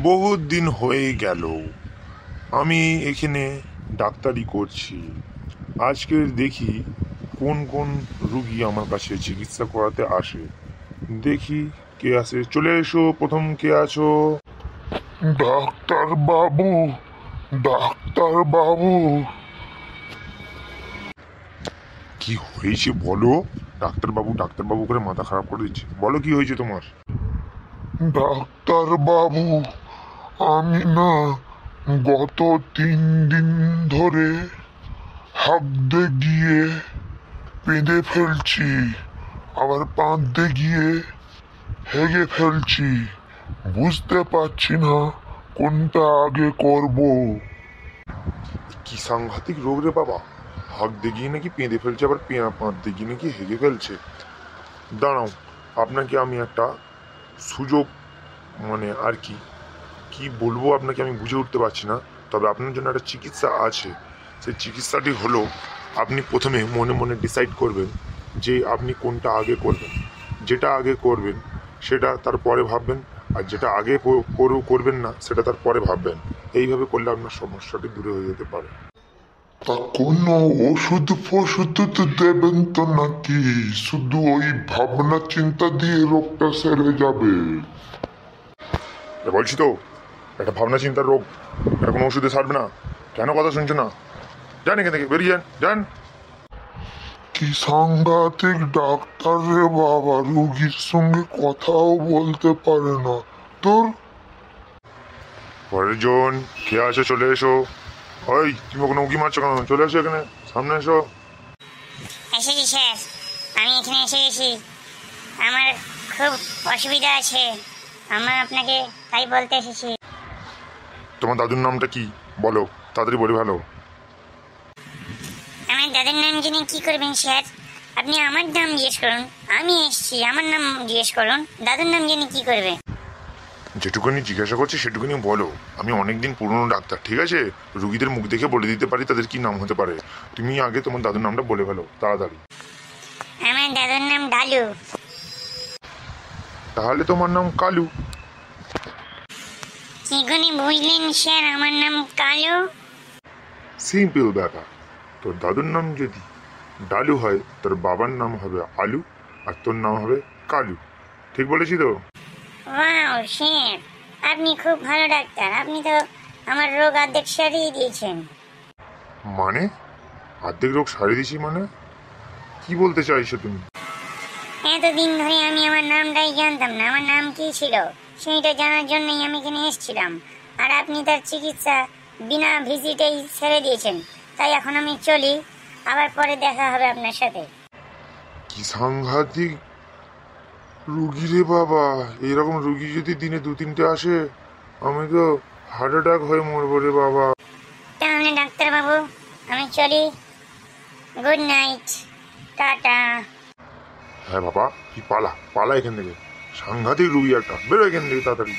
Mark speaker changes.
Speaker 1: বহুত দিন হয়ে গেল আমি এখানে ডাক্তারি করছি। আজকের দেখি কোন কোন রুগী আমার কাছে চিকিৎসা করাতে আসে। দেখি কে আসে। চলে এসো, প্রথম কে আছো?
Speaker 2: ডাক্তার বাবু, ডাক্তার বাবু।
Speaker 1: কি হয়েছে বলো? ডাক্তারবাবু ডাক্তারবাবু করে মাথা খারাপ করে দিচ্ছে। বলো কি হয়েছে তোমার?
Speaker 2: ডাক্তার বাবু, আমি না গত 3 দিন ধরে হাঁকতে গিয়ে পেঁদে ফেলছি, আবার কাঁদতে গিয়ে হেগে ফেলছি। বুঝতে পারছি না কোনটা আগে করব।
Speaker 1: কি সাংঘাতিক রোগ রে বাবা! হাঁকতে গিয়ে নাকি পেঁদে ফেলছে, আবার পাঁদতে গিয়ে নাকি হেগে ফেলছে। দাঁড়াও, আপনাকে আমি একটা সুযোগ, মানে আর কি কি বলবো আপনাকে আমি বুঝে উঠতে পারছি না। তবে আপনার জন্য একটা চিকিৎসা আছে। সেই চিকিৎসাটি হলো, আপনি প্রথমে মনে মনে ডিসাইড করবেন যে আপনি কোনটা আগে করবেন। যেটা আগে করবেন সেটা তারপরে ভাববেন, আর যেটা আগে করবেন না সেটা তারপরে ভাববেন। এইভাবে করলে আপনার সমস্যাটি দূরে হয়ে যেতে পারে।
Speaker 2: তা কোনো ওষুধ ফষুধ তো দেবেন তো নাকি? শুধু ওই ভাবনা চিন্তা দিয়ে রোগটা সেরে যাবে?
Speaker 1: বলছি তো, একটা ভাবনা চিন্তার রোগ, এটা কোনো ওষুধে সারবে না। কেন কথা শুনছো না? যান এখান থেকে, বেরিয়ে যান, যান।
Speaker 2: কি সাংঘাতিক ডাক্তার রে বাবা, রুগীর সঙ্গে কথাও বলতে পারে না। তোর
Speaker 1: পরের জন কে আছে? চলে এসো। ওই, তুমি কোনো উঁকি মারছো কেন? চলে এসো এখানে, সামনে এসো।
Speaker 3: এসেছি স্যার, আমি এখানে এসে গেছি। আমার খুব অসুবিধা আছে, আমার আপনাকে তাই বলতে এসেছি।
Speaker 1: তোমার দাদুর নামটা কি বলো, তাড়াতাড়ি বলি ভালো।
Speaker 3: আমার দাদার নাম জেনে কি করবেন স্যার? আপনি আমার নাম জিজ্ঞেস করুন। আমি এসেছি, আমার নাম জিজ্ঞেস করুন। দাদুর নাম জেনে কি করবে?
Speaker 1: যেটুকুনি জিজ্ঞাসা করছি সেটুকুনি বলো। আমি অনেকদিন পুরনো ডাক্তার, ঠিক আছে? রুগীদের মুখ দেখে বলে দিতে পারি তাদের কি নাম হতে পারে। তুমি আগে তোমার দাদুর নামটা বলে ফেলো তাড়াতাড়ি।
Speaker 3: আমার দাদুর নাম ডালু।
Speaker 1: তাহলে তোমার নাম কালু।
Speaker 3: কি করে বুঝলেন স্যার আমার নাম কালু?
Speaker 1: সিম্পল ব্যাপার। তোর দাদুর নাম যদি ডালু হয়, তোর বাবার নাম হবে আলু, আর তোর নাম হবে কালু। ঠিক বলেছি তো?
Speaker 3: ওয়াও স্যার, আপনি খুব ভালো ডাক্তার। আপনি তো আমার রোগ অর্ধেক সারিয়ে দিয়েছেন।
Speaker 1: মানে অর্ধেক রোগ সারিয়ে দিছি মানে? কি বলতে চাইছো তুমি?
Speaker 3: এতদিন ধরে আমি আমার নামটাই জানতাম না, আমার নাম কি ছিল সেইটা জানার জন্যই আমি এখানে এসেছিলাম। আর আপনি তার চিকিৎসা বিনা ভিজিটেই ছেড়ে দিয়েছেন। তাই এখন আমি চলি, আবার পরে দেখা হবে আপনার সাথে।
Speaker 1: কি সাংঘাতিক রুগী রে বাবা! এইরকম রুগী যদি দিনে 2-3টে আসে, আমি তো হার্ট অ্যাটাক হয়ে মরবো রে বাবা।
Speaker 3: তাহলে ডাক্তারবাবু আমি চলি, গুড নাইট, টাটা।
Speaker 1: হ্যাঁ বাবা, কি পালা পালা এখান থেকে। সাংঘাতিক রুগী একটা, বেরো এখান থেকে তাড়াতাড়ি।